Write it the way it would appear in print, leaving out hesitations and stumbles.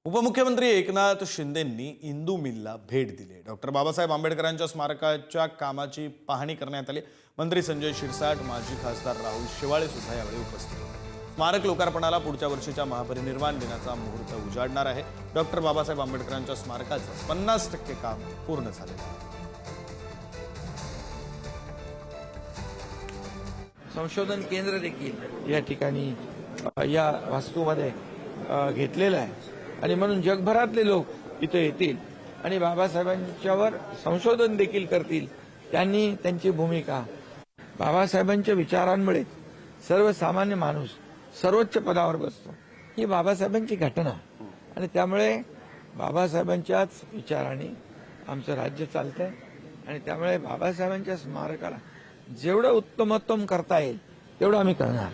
उपमुख्यमंत्री एकनाथ शिंदेंनी इंदू मिलला भेट दिली। डॉक्टर बाबासाहेब आंबेडकरांच्या स्मारकाच्या कामाची पाहणी करण्यात आली। मंत्री संजय शिरसाट, माजी खासदार राहुल शेवाळे सुद्धा यावेळी उपस्थित होते। स्मारक लोकार्पणाला पुढच्या वर्षीच्या महापरिनिर्वाण दिनाचा मुहूर्त उजाडणार आहे। डॉक्टर बाबासाहेब आंबेडकरांच्या स्मारकाचं 50% काम पूर्ण झालेलं आहे। संशोधन केंद्र देखील या ठिकाणी या वास्तूमध्ये घेतलेलं आहे आणि म्हणून जगभरातले लोक इथे येतील आणि बाबासाहेबांच्यावर संशोधन देखील करतील। त्यांनी त्यांची भूमिका बाबासाहेबांच्या विचारांमुळे सर्वसामान्य माणूस सर्वोच्च पदावर बसतो, ही बाबासाहेबांची घटना आणि त्यामुळे बाबासाहेबांच्याच विचाराने आमचं राज्य चालतंय आणि त्यामुळे बाबासाहेबांच्या स्मारकाला जेवढं उत्तमोत्तम करता येईल तेवढं आम्ही करणार।